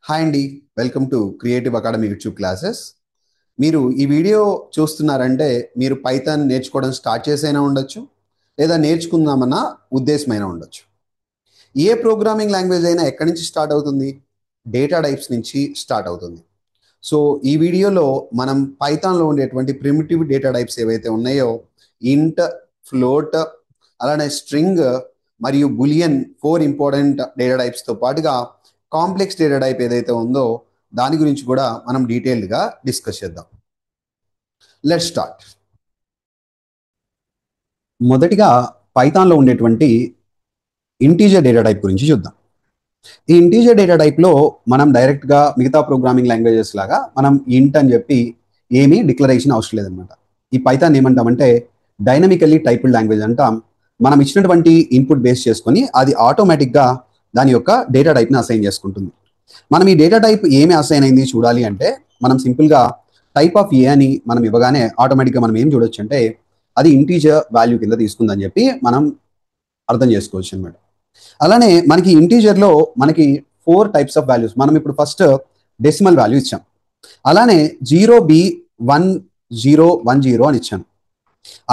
Hi అండి, welcome to creative academy YouTube classes. మీరు ఈ వీడియో చూస్తున్నారంటే మీరు పైథాన్ నేర్చుకోవడం స్టార్ట్ చేసైనా ఉండొచ్చు, లేదా నేర్చుకుందామన్న ఉద్దేశమైనా ఉండొచ్చు. ఏ ప్రోగ్రామింగ్ లాంగ్వేజ్ అయినా ఎక్కడి నుంచి స్టార్ట్ అవుతుంది? డేటా టైప్స్ నుంచి స్టార్ట్ అవుతుంది. సో ఈ వీడియోలో మనం పైథాన్లో ఉండేటువంటి ప్రిమిటివ్ డేటా టైప్స్ ఏవైతే ఉన్నాయో, ఇంట్, ఫ్లోట్, అలానే స్ట్రింగ్ మరియు బులియన్ 4 ఇంపార్టెంట్ డేటా టైప్స్తో పాటుగా కాంప్లెక్స్ డేటా టైప్ ఏదైతే ఉందో దాని గురించి కూడా మనం డీటెయిల్డ్గా డిస్కస్ చేద్దాం. Let's start. మొదటిగా పైథాన్లో ఉండేటువంటి ఇంటీజర్ డేటా టైప్ గురించి చూద్దాం. ఈ ఇంటీజర్ డేటా టైప్లో మనం డైరెక్ట్గా మిగతా ప్రోగ్రామింగ్ లాంగ్వేజెస్ లాగా మనం ఇంట్ అని చెప్పి ఏమీ డిక్లరేషన్ అవసరం లేదనమాట. ఈ పైథాన్ ఏమంటామంటే డైనమికల్లీ టైప్డ్ లాంగ్వేజ్ అంటాం. మనం ఇచ్చినటువంటి ఇన్పుట్ బేస్ చేసుకొని అది ఆటోమేటిక్గా దాని యొక్క డేటా టైప్ని అసైన్ చేసుకుంటుంది. మనం ఈ డేటా టైప్ ఏమి అసైన్ అయింది చూడాలి అంటే మనం సింపుల్గా టైప్ ఆఫ్ ఏ అని మనం ఇవ్వగానే ఆటోమేటిక్గా మనం ఏం చూడొచ్చు అంటే అది ఇంటీజర్ వాల్యూ కింద తీసుకుందని చెప్పి మనం అర్థం చేసుకోవచ్చు అనమాట. అలానే మనకి ఇంటీజర్లో మనకి 4 టైప్స్ ఆఫ్ వాల్యూస్. మనం ఇప్పుడు ఫస్ట్ డెసిమల్ వాల్యూ ఇచ్చాం. అలానే 0B1010 అని ఇచ్చాను.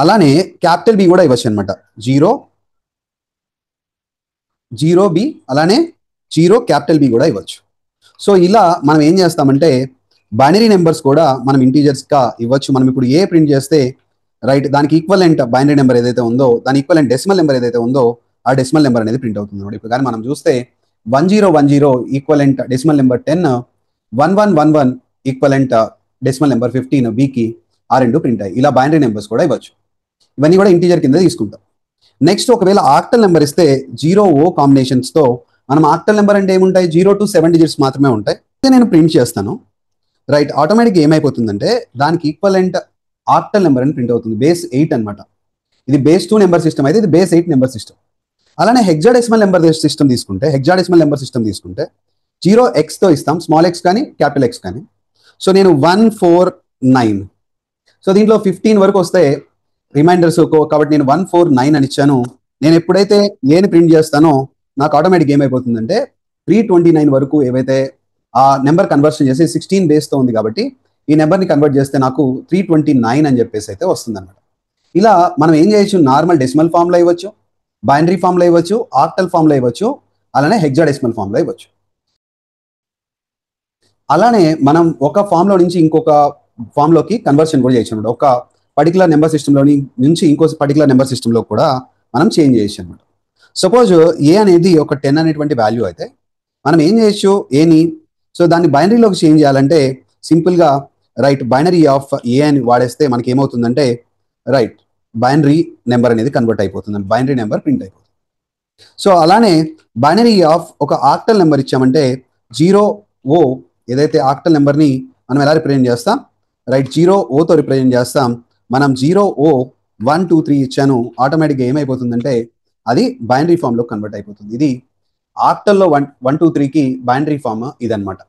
అలానే క్యాపిటల్ బి కూడా ఇవ్వచ్చు అనమాట. 0B అలానే 0 క్యాపిటల్ బి కూడా ఇవ్వచ్చు. సో ఇలా మనం ఏం చేస్తామంటే బైనరీ నెంబర్స్ కూడా మనం ఇంటీజర్స్గా ఇవ్వచ్చు. మనం ఇప్పుడు ఏ ప్రింట్ చేస్తే రైట్ దానికి ఈక్వలెంట్ బైనరీ నెంబర్ ఏదైతే ఉందో దాని ఈక్వలెంట్ డెసిమల్ నెంబర్ ఏదైతే ఉందో ఆ డెసిమల్ నెంబర్ అనేది ప్రింట్ అవుతుంది. ఇప్పుడు కానీ మనం చూస్తే 1010 equivalent decimal number 10, 1111 equivalent decimal number 15 బికి ఆ రెండు ప్రింట్ అయ్యి ఇలా బైనరీ నెంబర్స్ కూడా ఇవ్వచ్చు. ఇవన్నీ కూడా ఇంటీజర్ కింద తీసుకుంటాం. నెక్స్ట్ ఒకవేళ ఆక్టల్ నెంబర్ ఇస్తే 0O కాంబినేషన్స్తో మనం ఆక్టల్ నెంబర్ అంటే ఏముంటాయి 0 to 7 డిజిట్స్ మాత్రమే ఉంటాయి. నేను ప్రింట్ చేస్తాను రైట్. ఆటోమేటిక్గా ఏమైపోతుందంటే దానికి ఈక్వలెంట్ ఆక్టల్ నెంబర్ అని ప్రింట్ అవుతుంది. బేస్ 8 అనమాట. ఇది బేస్ 2 నెంబర్ సిస్టమ్ అయితే ఇది బేస్ 8 నెంబర్ సిస్టమ్. అలానే హెక్సాడెసిమల్ నెంబర్ సిస్టమ్ తీసుకుంటే 0xతో ఇస్తాం, స్మాల్ ఎక్స్ కానీ క్యాపిటల్ ఎక్స్ కానీ. సో నేను 149, సో దీంట్లో 15 వరకు వస్తే రిమైండర్స్ కాబట్టి నేను 149 అని ఇచ్చాను. నేను ఎప్పుడైతే ఏని ప్రింట్ చేస్తానో నాకు ఆటోమేటిక్ ఏమైపోతుందంటే 329 వరకు ఏవైతే ఆ నెంబర్ కన్వర్షన్ చేసి 16 బేస్తో ఉంది కాబట్టి ఈ నెంబర్ని కన్వర్ట్ చేస్తే నాకు 329 అని చెప్పేసి అయితే వస్తుంది అనమాట. ఇలా మనం ఏం చేయొచ్చు, నార్మల్ డెసిమల్ ఫామ్లో ఇవ్వచ్చు, బైనరీ ఫామ్లో ఇవ్వచ్చు, ఆక్టల్ ఫామ్లో ఇవ్వచ్చు, అలానే హెక్సాడెసిమల్ ఫామ్లో ఇవ్వచ్చు. అలానే మనం ఒక ఫామ్లో నుంచి ఇంకొక ఫామ్లోకి కన్వర్షన్ కూడా చేయొచ్చు అనమాట. ఒక పర్టికులర్ నెంబర్ సిస్టంలోని నుంచి ఇంకో పర్టికులర్ నెంబర్ సిస్టంలో కూడా మనం చేంజ్ చేయొచ్చు అనమాట. సపోజ్ ఏ అనేది ఒక 10 అనేటువంటి వాల్యూ అయితే మనం ఏం చేయొచ్చు ఏని, సో దాన్ని బైనరీలోకి చేంజ్ చేయాలంటే సింపుల్గా రైట్ బైనరీ ఆఫ్ ఏ అని వాడేస్తే మనకి ఏమవుతుందంటే రైట్ బైనరీ నెంబర్ అనేది కన్వర్ట్ అయిపోతుంది, బైనరీ నెంబర్ ప్రింట్ అయిపోతుంది. సో అలానే బైనరీ ఆఫ్ ఒక ఆక్టల్ నెంబర్ ఇచ్చామంటే 0O ఏదైతే ఆక్టల్ నెంబర్ని మనం ఎలా రిప్రజెంట్ చేస్తాం రైట్ 0Oతో రిప్రజెంట్ చేస్తాం. మనం 0O 1 2 3 ఇచ్చాను, ఆటోమేటిక్గా ఏమైపోతుందంటే అది బైనరీ ఫామ్లో కన్వర్ట్ అయిపోతుంది. ఇది ఆక్టల్లో 1 2 3కి బైనరీ ఫామ్ ఇదనమాట.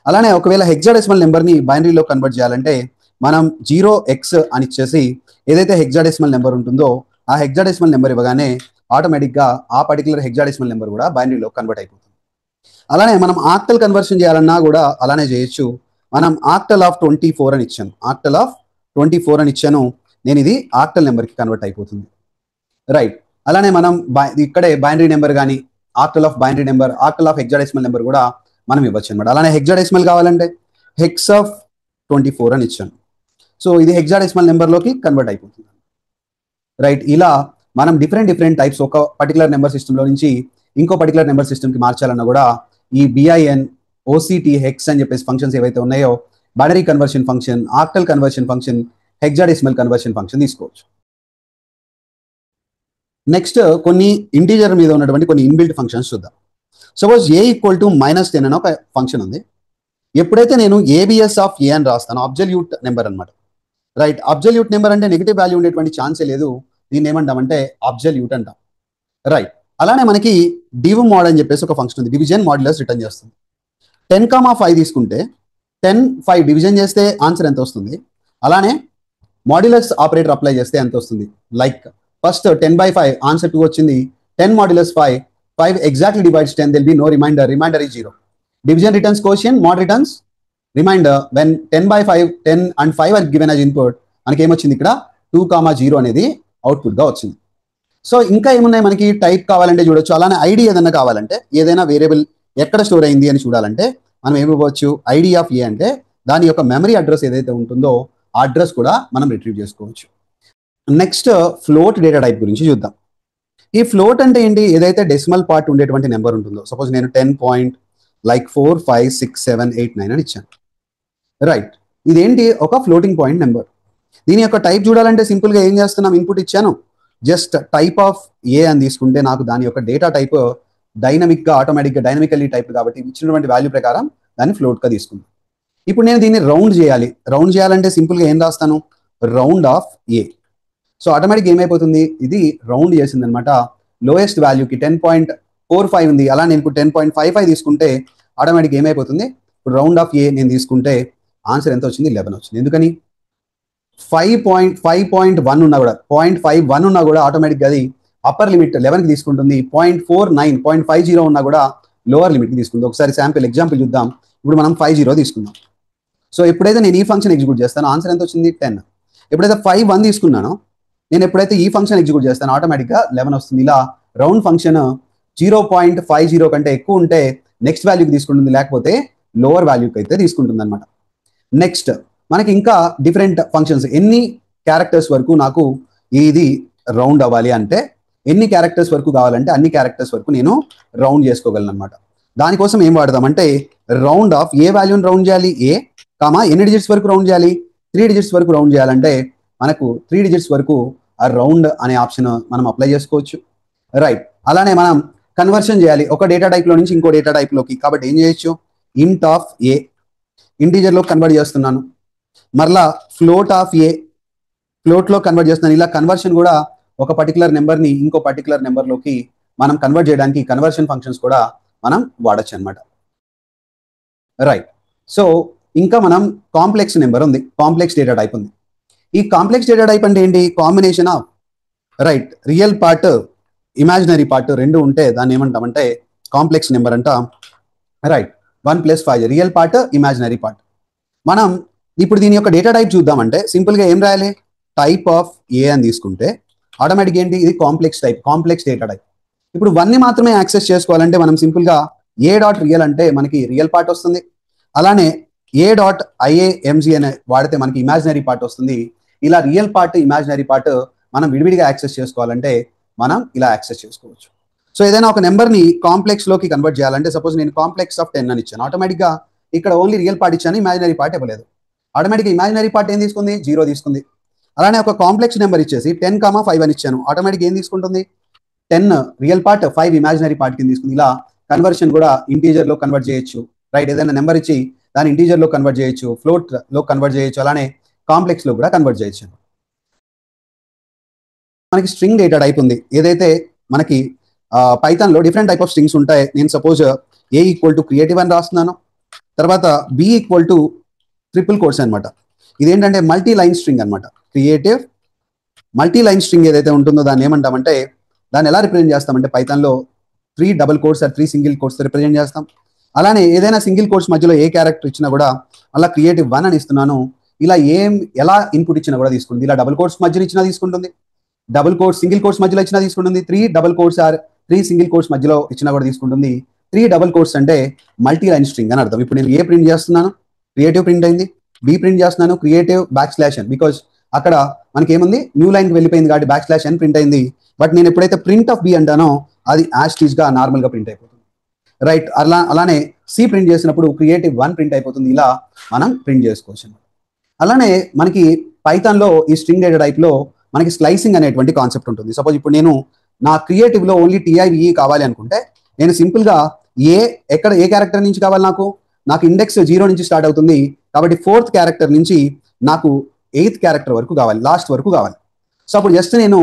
అలానే ఒకవేళ హెక్సాడెసిమల్ నెంబర్ని బైనరీలో కన్వర్ట్ చేయాలంటే మనం 0x అని ఇచ్చేసి ఏదైతే హెక్సాడెసిమల్ నెంబర్ ఉంటుందో ఆ హెక్సాడెసిమల్ నెంబర్ ఇవ్వగానే ఆటోమేటిక్గా ఆ పర్టికులర్ హెక్సాడెసిమల్ నెంబర్ కూడా బైనరీలో కన్వర్ట్ అయిపోతుంది. అలానే మనం ఆక్టల్ కన్వర్షన్ చేయాలన్నా కూడా అలానే చేయొచ్చు. మనం ఆక్టల్ ఆఫ్ 24 అని ఇచ్చాను, ఆక్టల్ ఆఫ్ 24 అని ఇచ్చాను, నేను ఇది ఆక్టల్ నెంబర్కి కన్వర్ట్ అయిపోతుంది రైట్. అలానే మనం ఇక్కడే బైనరీ నెంబర్ కానీ octal of binary number, octal of hexadecimal number కూడా మనం ఇవ్వచ్చు అనమాట. అలానే హెక్సాడెసిమల్ కావాలంటే హెక్స్ ఆఫ్ 24 అని ఇచ్చాను, సో ఇది హెక్సాడెసిమల్ నెంబర్లోకి కన్వర్ట్ అయిపోతుంది రైట్. ఇలా మనం డిఫరెంట్ టైప్స్ ఒక పర్టికులర్ నెంబర్ సిస్టంలో నుంచి ఇంకో పర్టికులర్ నెంబర్ సిస్టమ్కి మార్చాలన్నా కూడా ఈ BIN, OCT, హెక్స్ అని చెప్పేసి ఫంక్షన్స్ ఏవైతే ఉన్నాయో binary conversion function, octal conversion function, hexadecimal conversion function తీసుకోవచ్చు. నెక్స్ట్ కొన్ని ఇంటీజర్ మీద ఉన్నటువంటి కొన్ని ఇన్బిల్ట్ ఫంక్షన్స్ చూద్దాం. సపోజ్ A = -10 అని ఒక ఫంక్షన్ ఉంది. ఎప్పుడైతే నేను ABS ఆఫ్ A అని రాస్తాను, అబ్జల్యూట్ నెంబర్ అనమాట రైట్. అబ్జల్యూట్ నెంబర్ అంటే నెగిటివ్ వాల్యూ ఉండేటువంటి ఛాన్సే లేదు, దీన్ని ఏమంటామంటే అబ్జల్యూట్ అంటాం రైట్. అలానే మనకి డివ్ మోడ్ అని చెప్పేసి ఒక ఫంక్షన్ ఉంది, డివిజన్ మాడ్యులస్ రిటర్న్ చేస్తుంది. 10,5 తీసుకుంటే 10,5 డివిజన్ చేస్తే ఆన్సర్ ఎంత వస్తుంది, అలానే మాడ్యులస్ ఆపరేటర్ అప్లై చేస్తే ఎంత వస్తుంది. లైక్ ఫస్ట్ 10/5 ఆన్సర్ 2 వచ్చింది, 10 - 5 5 exactly divides 10, there'll be no remainder, remainder is 0. Division returns quotient, mod returns remainder. When 10/5, 10 and 5 are given as input, మనకి ఏమొచ్చింది ఇక్కడ 2, 0 అనేది అవుట్పుట్ గా వచ్చింది. సో ఇంకా ఏమున్నాయి మనకి టైప్ కావాలంటే చూడొచ్చు. అలానే ఐడి ఏదైనా కావాలంటే, ఏదైనా వేరియబుల్ ఎక్కడ స్టోర్ అయింది అని చూడాలంటే మనం ఏమివ్వచ్చు, ఐడి ఆఫ్ ఏ అంటే దాని యొక్క మెమరీ అడ్రస్ ఏదైతే ఉంటుందో ఆ అడ్రస్ కూడా మనం రిట్రీవ్ చేసుకోవచ్చు. నెక్స్ట్ ఫ్లోట్ డేటా టైప్ గురించి చూద్దాం. ఈ ఫ్లోట్ అంటే ఏంటి, ఏదైతే డెసిమల్ పార్ట్ ఉండేటువంటి నెంబర్ ఉంటుందో, సపోజ్ నేను 10.45678 అని ఇచ్చాను, రైట్. ఇదేంటి, ఒక ఫ్లోటింగ్ పాయింట్ నెంబర్. దీని యొక్క టైప్ చూడాలంటే సింపుల్గా ఏం చేస్తున్నాం, ఇన్పుట్ ఇచ్చాను, జస్ట్ టైప్ ఆఫ్ ఏ అని తీసుకుంటే నాకు దాని యొక్క డేటా టైప్ డైనమిక్గా ఆటోమేటిక్గా డైనమికల్లీ టైప్ కాబట్టి ఇచ్చినటువంటి వాల్యూ ప్రకారం దాన్ని ఫ్లోట్గా తీసుకుంటాం. ఇప్పుడు నేను దీన్ని రౌండ్ చేయాలి. రౌండ్ చేయాలంటే సింపుల్గా ఏం రాస్తాను, round of A. So automatic ఏమైపోతుంది, ఇది రౌండ్ చేసింది అనమాట. లోయెస్ట్ వాల్యూకి 10.45 ఉంది, అలా నేను ఇప్పుడు 10.55 తీసుకుంటే ఆటోమేటిక్ ఏమైపోతుంది, ఇప్పుడు రౌండ్ ఆఫ్ ఏ నేను తీసుకుంటే ఆన్సర్ ఎంత వచ్చింది, 11 వచ్చింది. ఎందుకని 5.1 ఉన్నా కూడా 0.51 ఉన్నా కూడా ఆటోమేటిక్గా అది అప్పర్ లిమిట్ 11కి తీసుకుంటుంది. 0.49 0.50 ఉన్నా కూడా లోవర్ లిమిట్కి తీసుకుంది. ఒకసారి శాంపిల్ ఎగ్జాంపుల్ చూద్దాం. ఇప్పుడు మనం 50 తీసుకుందాం. సో ఎప్పుడైతే నేను ఈ ఫంక్షన్ ఎగ్జిక్యూట్ చేస్తానో ఆన్సర్ ఎంత వచ్చింది, 10. ఎప్పుడైతే 51 తీసుకున్నానో నేను ఎప్పుడైతే ఈ ఫంక్షన్ ఎగ్జిక్యూట్ చేస్తానో ఆటోమేటిక్గా 11 వస్తుంది. ఇలా రౌండ్ ఫంక్షన్ 0.50 కంటే ఎక్కువ ఉంటే నెక్స్ట్ వాల్యూకి తీసుకుంటుంది, లేకపోతే లోవర్ వాల్యూకి అయితే తీసుకుంటుంది అనమాట. నెక్స్ట్ మనకి ఇంకా డిఫరెంట్ ఫంక్షన్స్, ఎన్ని క్యారెక్టర్స్ వరకు నాకు ఇది రౌండ్ అవ్వాలి అంటే, ఎన్ని క్యారెక్టర్స్ వరకు కావాలంటే అన్ని క్యారెక్టర్స్ వరకు నేను రౌండ్ చేసుకోగలను అనమాట. దానికోసం ఏం వాడదామంటే రౌండ్ ఆఫ్ ఏ వాల్యూని రౌండ్ చేయాలి, ఏ కామా ఎన్ని డిజిట్స్ వరకు రౌండ్ చేయాలి, 3 డిజిట్స్ వరకు రౌండ్ చేయాలంటే మనకు 3 డిజిట్స్ వరకు ఆ రౌండ్ అనే ఆప్షన్ మనం అప్లై చేసుకోవచ్చు, రైట్. అలానే మనం కన్వర్షన్ చేయాలి ఒక డేటా టైప్లో నుంచి ఇంకో డేటా టైప్లోకి, కాబట్టి ఏం చేయొచ్చు, ఇంట్ ఆఫ్ ఏ ఇంటీజర్లో కన్వర్ట్ చేస్తున్నాను, మరలా ఫ్లోట్ ఆఫ్ ఏ ఫ్లోట్లో కన్వర్ట్ చేస్తున్నాను. ఇలా కన్వర్షన్ కూడా ఒక పర్టికులర్ నెంబర్ని ఇంకో పర్టికులర్ నెంబర్లోకి మనం కన్వర్ట్ చేయడానికి కన్వర్షన్ ఫంక్షన్స్ కూడా మనం వాడచ్చు అనమాట, రైట్. సో ఇంకా మనం కాంప్లెక్స్ నెంబర్ ఉంది, కాంప్లెక్స్ డేటా టైప్ ఉంది. ఈ కాంప్లెక్స్ డేటా టైప్ అంటే ఏంటి, combination of right real part imaginary part రెండు ఉంటే దాన్ని ఏమంటామంటే కాంప్లెక్స్ నెంబర్ అంట, right. 1 + 5 real part imaginary part. మనం ఇప్పుడు దీని యొక్క డేటా టైప్ చూద్దామంటే సింపుల్గా ఏం రాయాలి, టైప్ ఆఫ్ ఏ అని తీసుకుంటే ఆటోమేటిక్ ఏంటి, ఇది complex type, complex data type. ఇప్పుడు 1ని మాత్రమే యాక్సెస్ చేసుకోవాలంటే మనం సింపుల్గా ఏ డాట్ రియల్ అంటే మనకి రియల్ పార్ట్ వస్తుంది, అలానే a.iamg అని వాడితే మనకి ఇమాజినరీ పార్ట్ వస్తుంది. ఇలా రియల్ పార్ట్ ఇమాజినరీ పార్ట్ మనం విడివిడిగా యాక్సెస్ చేసుకోవాలంటే మనం ఇలా యాక్సెస్ చేసుకోవచ్చు. సో ఏదైనా ఒక నెంబర్ని కాంప్లెక్స్లోకి కన్వర్ట్ చేయాలంటే సపోజ్ నేను కాంప్లెక్స్ ఆఫ్ 10 అని ఇచ్చాను, ఆటోమేటిక్గా ఇక్కడ ఓన్లీ రియల్ పార్ట్ ఇచ్చాను, ఇమాజినరీ పార్ట్ ఇవ్వలేదు. ఆటోమేటిక్గా ఇమాజినరీ పార్ట్ ఏం తీసుకుంది, 0 తీసుకుంది. అలానే ఒక కాంప్లెక్స్ నెంబర్ ఇచ్చేసి 10, 5 అని ఇచ్చాను, ఆటోమేటిక్ ఏం తీసుకుంటుంది, 10 రియల్ పార్ట్ 5 ఇమాజినరీ పార్ట్ కింద తీసుకుంది. ఇలా కన్వర్షన్ కూడా ఇంటీజర్లో కన్వర్ట్ చేయొచ్చు, రైట్. ఏదైనా నెంబర్ ఇచ్చి దాన్ని ఇంటీజర్లో కన్వర్ట్ చేయొచ్చు, ఫ్లోట్లో కన్వర్ట్ చేయొచ్చు, అలానే కాంప్లెక్స్లో కూడా కన్వర్ట్ చేయొచ్చు. మనకి స్ట్రింగ్ డేటా టైప్ ఉంది, ఏదైతే మనకి పైథాన్లో డిఫరెంట్ టైప్ ఆఫ్ స్ట్రింగ్స్ ఉంటాయి. నేను సపోజ్ ఏ = క్రియేటివ్ అని రాస్తున్నాను, తర్వాత బి = ట్రిపుల్ కోట్స్ అనమాట. ఇదేంటంటే మల్టీ లైన్ స్ట్రింగ్ అనమాట. క్రియేటివ్ మల్టీ లైన్ స్ట్రింగ్ ఏదైతే ఉంటుందో దాన్ని ఏమంటామంటే, దాన్ని ఎలా రిప్రజెంట్ చేస్తామంటే పైథాన్లో 3 double quotes 3 single quotes represent చేస్తాం. అలానే ఏదైనా సింగిల్ కోట్స్ మధ్యలో ఏ క్యారెక్టర్ ఇచ్చినా కూడా అలా క్రియేటివ్ 1 అని ఇస్తున్నాను, ఇలా ఎలా ఇన్పుట్ ఇచ్చినా కూడా తీసుకుంటుంది. ఇలా డబుల్ కోట్స్ మధ్యలో ఇచ్చినా తీసుకుంటుంది, డబుల్ కోట్స్ సింగిల్ కోట్స్ మధ్యలో ఇచ్చినా తీసుకుంటుంది, 3 డబుల్ కోట్స్ 3 సింగిల్ కోట్స్ మధ్యలో ఇచ్చినా కూడా తీసుకుంటుంది. 3 డబుల్ కోట్స్ అంటే మల్టీ లైన్ స్ట్రింగ్ అని అర్థం. ఇప్పుడు నేను ఏ ప్రింట్ చేస్తున్నాను, క్రియేటివ్ ప్రింట్ అయింది, బి ప్రింట్ చేస్తున్నాను, క్రియేటివ్ /n, బికాజ్ అక్కడ మనకి ఏముంది, న్యూ లైన్కి వెళ్ళిపోయింది కాబట్టి /n ప్రింట్ అయింది. బట్ నేను ఎప్పుడైతే ప్రింట్ ఆఫ్ బి అంటానో అది యాస్టీజ్గా నార్మల్గా ప్రింట్ అయిపోతుంది, రైట్. అలానే సి ప్రింట్ చేసినప్పుడు క్రియేటివ్ 1 ప్రింట్ అయిపోతుంది. ఇలా మనం ప్రింట్ చేసుకోవచ్చు. అలానే మనకి పైథాన్లో ఈ స్ట్రింగ్ డేటా టైప్లో మనకి స్లైసింగ్ అనేటువంటి కాన్సెప్ట్ ఉంటుంది. సపోజ్ ఇప్పుడు నేను నా క్రియేటివ్లో ఓన్లీ TIVE కావాలి అనుకుంటే నేను సింపుల్గా ఏ క్యారెక్టర్ నుంచి కావాలి, నాకు ఇండెక్స్ 0 నుంచి స్టార్ట్ అవుతుంది కాబట్టి 4th క్యారెక్టర్ నుంచి నాకు 8th క్యారెక్టర్ వరకు కావాలి, లాస్ట్ వరకు కావాలి. సో అప్పుడు జస్ట్ నేను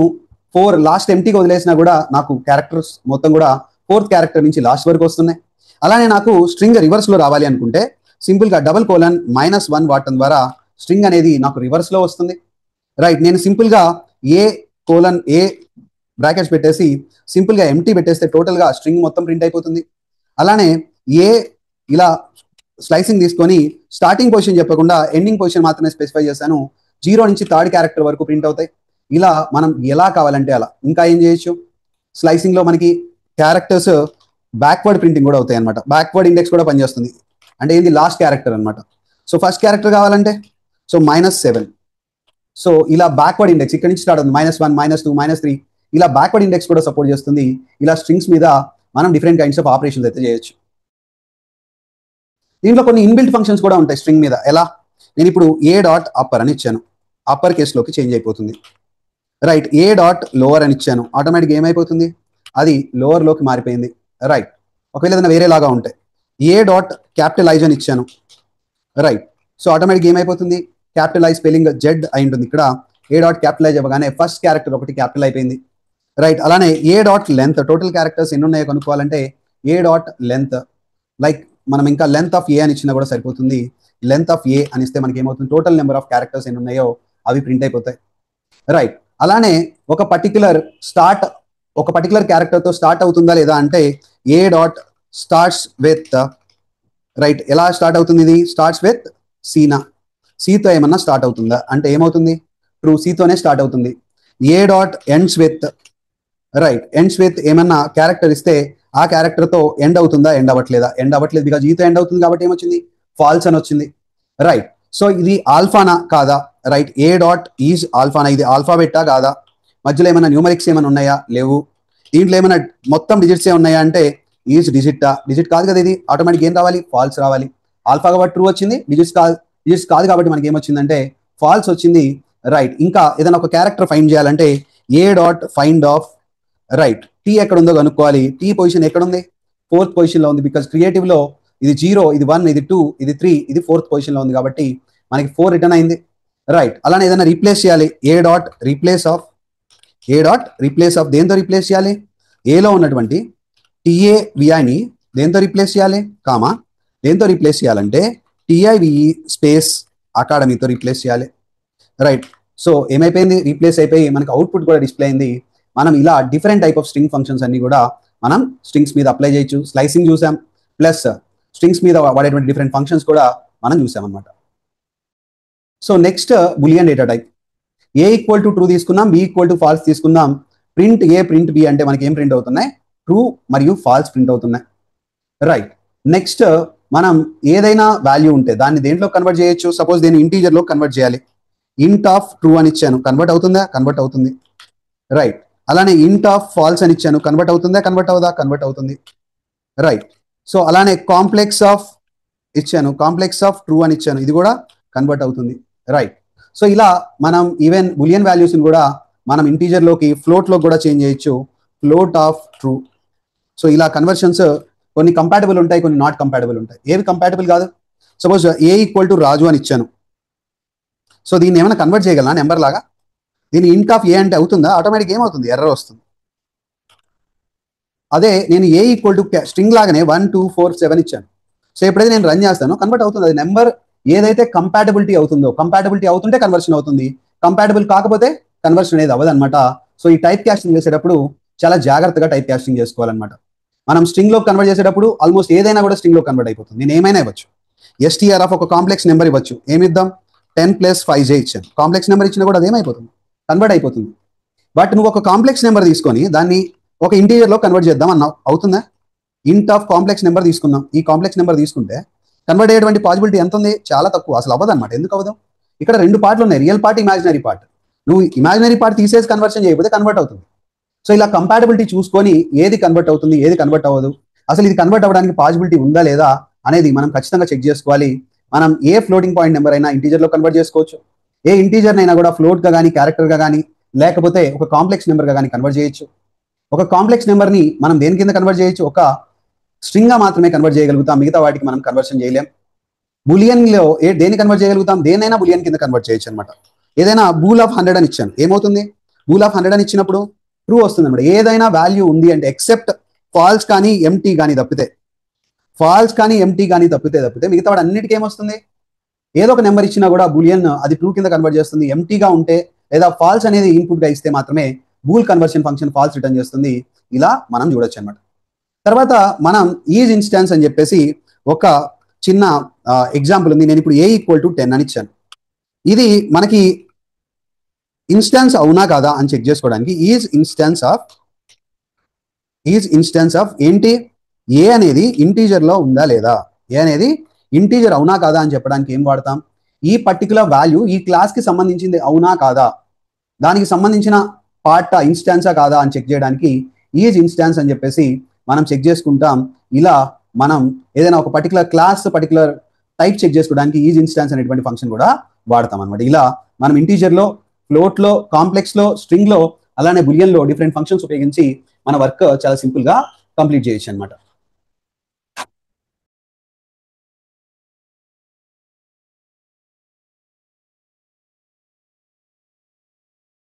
4 లాస్ట్ ఎంటీగా వదిలేసినా కూడా నాకు క్యారెక్టర్స్ మొత్తం కూడా 4th క్యారెక్టర్ నుంచి లాస్ట్ వరకు వస్తున్నాయి. అలానే నాకు స్ట్రింగ్ రివర్స్లో రావాలి అనుకుంటే సింపుల్గా :-1 వాడటం ద్వారా స్ట్రింగ్ అనేది నాకు రివర్స్లో వస్తుంది, రైట్. నేను సింపుల్గా ఏ బ్రాకెట్స్ పెట్టేసి సింపుల్గా ఎంటీ పెట్టేస్తే టోటల్గా స్ట్రింగ్ మొత్తం ప్రింట్ అయిపోతుంది. అలానే ఇలా స్లైసింగ్ తీసుకొని స్టార్టింగ్ పొజిషన్ చెప్పకుండా ఎండింగ్ పొజిషన్ మాత్రమే స్పెసిఫై చేశాను. 0 నుంచి 3rd క్యారెక్టర్ వరకు ప్రింట్ అవుతాయి. ఇలా మనం ఎలా కావాలంటే అలా. ఇంకా ఏం చేయొచ్చు, స్లైసింగ్లో మనకి క్యారెక్టర్స్ బ్యాక్వర్డ్ ప్రింటింగ్ కూడా అవుతాయి అనమాట. బ్యాక్వర్డ్ ఇండెక్స్ కూడా పనిచేస్తుంది. అంటే ఏంది, లాస్ట్ క్యారెక్టర్ అనమాట. సో ఫస్ట్ క్యారెక్టర్ కావాలంటే సో -7. సో ఇలా బ్యాక్వర్డ్ ఇండెక్స్ ఇక్కడ నుంచి స్టార్ట్ అవుతుంది. -1, -2, -3 ఇలా బ్యాక్వర్డ్ ఇండెక్స్ కూడా సపోర్ట్ చేస్తుంది. ఇలా స్ట్రింగ్స్ మీద మనం డిఫరెంట్ కైండ్స్ ఆఫ్ ఆపరేషన్స్ అయితే చేయొచ్చు. దీంట్లో కొన్ని ఇన్బిల్ట్ ఫంక్షన్స్ కూడా ఉంటాయి స్ట్రింగ్ మీద. ఎలా, నేను ఇప్పుడు a.upper అని ఇచ్చాను, అప్పర్ కేసులోకి చేంజ్ అయిపోతుంది. రైట్, a.lower అని ఇచ్చాను, ఆటోమేటిక్ ఏమైపోతుంది, అది లోవర్లోకి మారిపోయింది. రైట్, ఒకవేళ ఏదైనా వేరేలాగా ఉంటే a.capitalize అని ఇచ్చాను. రైట్, సో ఆటోమేటిక్ ఏమైపోతుంది, క్యాపిటలైజ్ స్పెల్లింగ్ జెడ్ అయి ఉంటుంది. ఇక్కడ a.capitalize అవ్వగానే ఫస్ట్ క్యారెక్టర్ ఒకటి క్యాపిటల్ అయిపోయింది. రైట్, అలానే a.length, టోటల్ క్యారెక్టర్స్ ఎన్ని ఉన్నాయో కనుక్కోవాలంటే a.length, లైక్ మనం ఇంకా లెంత్ ఆఫ్ ఏ అని ఇచ్చినా కూడా సరిపోతుంది. లెంత్ ఆఫ్ ఏ అని ఇస్తే మనకి ఏమవుతుంది, టోటల్ నెంబర్ ఆఫ్ క్యారెక్టర్స్ ఎన్ని ఉన్నాయో అవి ప్రింట్ అయిపోతాయి. రైట్, అలానే ఒక పర్టికులర్ క్యారెక్టర్తో స్టార్ట్ అవుతుందా లేదా అంటే a.starts with, రైట్, ఎలా స్టార్ట్ అవుతుంది, ఇది స్టార్ట్స్ విత్ సీనా, సీతో ఏమన్నా స్టార్ట్ అవుతుందా అంటే ఏమవుతుంది, ట్రూ, సీతోనే స్టార్ట్ అవుతుంది. a.ends with, right, ends with ఏమన్నా క్యారెక్టర్ ఇస్తే ఆ క్యారెక్టర్తో ఎండ్ అవుతుందా, ఎండ్ అవ్వట్లేదు, బికాజ్ ఈతో ఎండ్ అవుతుంది కాబట్టి ఏమొచ్చింది, ఫాల్స్ అని వచ్చింది. రైట్, సో ఇది ఆల్ఫానా కాదా, రైట్, a.is ఆల్ఫానా, ఇది ఆల్ఫాబెట్టా కాదా, మధ్యలో ఏమైనా న్యూమరిక్స్ ఏమైనా ఉన్నాయా, లేవు. దీంట్లో ఏమైనా మొత్తం డిజిట్సే ఉన్నాయా అంటే ఈజ్ డిజిటా, డిజిట్ కాదు కదా, ఇది ఆటోమేటిక్ ఏం రావాలి, ఫాల్స్ రావాలి. ఆల్ఫా కాబట్టి ట్రూ వచ్చింది, డిజిట్స్ కాదు కాబట్టి మనకి ఏమొచ్చిందంటే ఫాల్స్ వచ్చింది. రైట్, ఇంకా ఏదైనా ఒక క్యారెక్టర్ ఫైండ్ చేయాలంటే a.find of, రైట్, టీ ఎక్కడ ఉందో కనుక్కోవాలి. టీ పొజిషన్ ఎక్కడ ఉంది, 4th పొజిషన్లో ఉంది. బికాజ్ క్రియేటివ్లో ఇది 0, ఇది 1, ఇది 2, ఇది 3, ఇది 4th పొజిషన్లో ఉంది కాబట్టి మనకి 4 రిటర్న్ అయింది. రైట్, అలానే ఏదైనా రీప్లేస్ చేయాలి, a.replace of దేంతో రీప్లేస్ చేయాలి, ఏలో ఉన్నటువంటి TAVIని దేంతో రీప్లేస్ చేయాలి, కామా, దేంతో రీప్లేస్ చేయాలంటే TIVE స్పేస్ అకాడమీతో రీప్లేస్ చేయాలి. రైట్, సో ఏమైపోయింది, రీప్లేస్ అయిపోయి మనకి అవుట్పుట్ కూడా డిస్ప్లే అయింది. మనం ఇలా different type of string functions అన్ని కూడా మనం స్ట్రింగ్స్ మీద అప్లై చేయొచ్చు. స్లైసింగ్ చూసాం, ప్లస్ స్ట్రింగ్స్ మీద వాడేటువంటి డిఫరెంట్ ఫంక్షన్స్ కూడా మనం చూసాం అనమాట. So next boolean data type. a = true తీసుకున్నాం, b = ఫాల్స్ తీసుకున్నాం. ప్రింట్ a, ప్రింట్ b అంటే మనకి ఏం ప్రింట్ అవుతున్నాయి, ట్రూ మరియు ఫాల్స్ ప్రింట్ అవుతున్నాయి. రైట్, నెక్స్ట్ మనం ఏదైనా వాల్యూ ఉంటే దాన్ని దేంట్లో కన్వర్ట్ చేయొచ్చు. సపోజ్ దీన్ని ఇంటీజర్లో కన్వర్ట్ చేయాలి. ఇంట్ ఆఫ్ ట్రూ అని ఇచ్చాను, కన్వర్ట్ అవుతుందా, కన్వర్ట్ అవుతుంది. రైట్, అలానే ఇంట్ ఆఫ్ ఫాల్స్ అని ఇచ్చాను, కన్వర్ట్ అవుతుందా, కన్వర్ట్ అవుదా, కన్వర్ట్ అవుతుంది. రైట్, సో అలానే కాంప్లెక్స్ ఆఫ్ ఇచ్చాను, కాంప్లెక్స్ ఆఫ్ ట్రూ అని ఇచ్చాను, ఇది కూడా కన్వర్ట్ అవుతుంది. రైట్, సో ఇలా మనం ఈవెన్ బులియన్ వాల్యూస్ని కూడా మనం ఇంటీజర్లోకి ఫ్లోట్లో కూడా చేంజ్ చేయొచ్చు. Float of true. సో ఇలా కన్వర్షన్స్ కొన్ని కంపాటబుల్ ఉంటాయి, కొన్ని నాట్ కంపాటబుల్ ఉంటాయి. ఏవి కంపాటబుల్ కాదు, సపోజ్ a = రాజు అని ఇచ్చాను. సో దీన్ని ఏమైనా కన్వర్ట్ చేయగలనా నెంబర్ లాగా, దీన్ని ఇంట్ ఆఫ్ ఏ అంటే అవుతుందా, ఆటోమేటిక్ ఏమవుతుంది, ఎర్రర్ వస్తుంది. అదే నేను a = స్ట్రింగ్ లాగానే 1 2 4 7 ఇచ్చాను. సో ఎప్పుడైతే నేను రన్ చేస్తానో కన్వర్ట్ అవుతుంది. అది నెంబర్ ఏదైతే కంపాటబిలిటీ అవుతుందో, కంపాటబిలిటీ అవుతుంటే కన్వర్షన్ అవుతుంది, కంపాటబుల్ కాకపోతే కన్వర్షన్ అనేది అవ్వదు అనమాట. సో ఈ టైప్ కాస్టింగ్ చేసేటప్పుడు చాలా జాగ్రత్తగా టైప్ కాస్టింగ్ చేసుకోవాలన్నమాట. మనం స్ట్రింగ్లో కన్వర్ట్ చేసేటప్పుడు ఆల్మోస్ట్ ఏదైనా కూడా స్ట్రింగ్లో కన్వర్ట్ అయిపోతుంది. నేను ఏమైనా ఇవ్వచ్చు, STR ఆఫ్ ఒక కాంప్లెక్స్ నెంబర్ ఇవ్వచ్చు. ఏమిద్దాం, 10 + 5j ఇచ్చాను. కాంప్లెక్స్ నెంబర్ ఇచ్చినా కూడా అదేమైపోతుంది, కన్వర్ట్ అయిపోతుంది. బట్ నువ్వు ఒక కాంప్లెక్స్ నెంబర్ తీసుకొని దాన్ని ఒక ఇంటీజర్లో కన్వర్ట్ చేద్దాం అన్నావు, అవుతుందా. ఇంట్ ఆఫ్ కాంప్లెక్స్ నెంబర్ తీసుకున్నాం, ఈ కాంప్లెక్స్ నెంబర్ తీసుకుంటే కన్వర్ట్ అయ్యేటువంటి పాసిబిలిటీ ఎంత ఉంది, చాలా తక్కువ, అసలు అవ్వదు అనమాట. ఎందుకు అవ్వదు, ఇక్కడ 2 పార్ట్లు ఉన్నాయి, రియల్ పార్ట్, ఇమాజినరీ పార్ట్. నువ్వు ఇమాజినరీ పార్ట్ తీసేసి కన్వర్షన్ చేయకపోతే కన్వర్ట్ అవుతుంది. సో ఇలా కంపాటబిలిటీ చూసుకొని ఏది కన్వర్ట్ అవుతుంది, ఏది కన్వర్ట్ అవ్వదు, అసలు ఇది కన్వర్ట్ అవ్వడానికి పాసిబిలిటీ ఉందా లేదా అనేది మనం ఖచ్చితంగా చెక్ చేసుకోవాలి. మనం ఏ ఫ్లోటింగ్ పాయింట్ నెంబర్ అయినా ఇంటీజర్లో కన్వర్ట్ చేసుకోవచ్చు, ఏ ఇంటీజర్నైనా కూడా ఫ్లోట్గా కానీ క్యారెక్టర్గా కానీ లేకపోతే ఒక కాంప్లెక్స్ నెంబర్గా కానీ కన్వర్ట్ చేయొచ్చు. ఒక కాంప్లెక్స్ నెంబర్ని మనం దేని కింద కన్వర్ట్ చేయొచ్చు, ఒక స్ట్రింగ్గా మాత్రమే కన్వర్ట్ చేయగలుగుతాం, మిగతా వాటికి మనం కన్వర్షన్ చేయలేం. బులియన్లో దేన్ని కన్వర్ట్ చేయగలుగుతాం, దేనైనా బులియన్ కింద కన్వర్ట్ చేయొచ్చు అనమాట. ఏదైనా బూల్ ఆఫ్ 100 అని ఇచ్చాను, ఏమవుతుంది, బూల్ ఆఫ్ 100 అని ఇచ్చినప్పుడు ట్రూ వస్తుంది అనమాట. ఏదైనా వాల్యూ ఉంది అంటే ఎక్సెప్ట్ ఫాల్స్ కానీ ఎంటీ కానీ తప్పితే, మిగతా వాడు అన్నిటికీ ఏమొస్తుంది, ఏదో ఒక నెంబర్ ఇచ్చినా కూడా బులియన్ అది ట్రూ కింద కన్వర్ట్ చేస్తుంది. ఎంటీగా ఉంటే లేదా ఫాల్స్ అనేది ఇన్పుట్గా ఇస్తే మాత్రమే bool conversion function false return చేస్తుంది. ఇలా మనం చూడొచ్చు అనమాట. తర్వాత మనం ఈజ్ ఇన్స్టాన్స్ అని చెప్పేసి ఒక చిన్న ఎగ్జాంపుల్ ఉంది. నేను ఇప్పుడు a = 10 అని ఇచ్చాను. ఇది మనకి ఇన్స్టాన్స్ అవునా కాదా అని చెక్ చేసుకోవడానికి ఈజ్ ఇన్స్టాన్స్ ఆఫ్ ఏంటి, ఏ అనేది ఇంటీజర్ లో ఉందా లేదా, ఏ అనేది ఇంటీజర్ అవునా కాదా అని చెప్పడానికి ఏం వాడతాం, ఈ పర్టికులర్ వాల్యూ ఈ క్లాస్ కి సంబంధించింది అవునా కాదా, దానికి సంబంధించిన పార్ట్ ఇన్స్టాన్సా కాదా అని చెక్ చేయడానికి ఈజ్ ఇన్స్టాన్స్ అని చెప్పేసి మనం చెక్ చేసుకుంటాం. ఇలా మనం ఏదైనా ఒక particular class particular type check చేసుకోవడానికి ఈజ్ ఇన్స్టాన్స్ అనేటువంటి ఫంక్షన్ కూడా వాడతాం అనమాట. ఇలా మనం ఇంటీజర్ లో, ఫ్లోట్ లో, కాంప్లెక్స్ లో, స్ట్రింగ్ లో, అలానే బులియన్ లో డిఫరెంట్ ఫంక్షన్స్ ఉపయోగించి మన వర్క్ చాలా సింపుల్ గా కంప్లీట్ చేయొచ్చు అనమాట.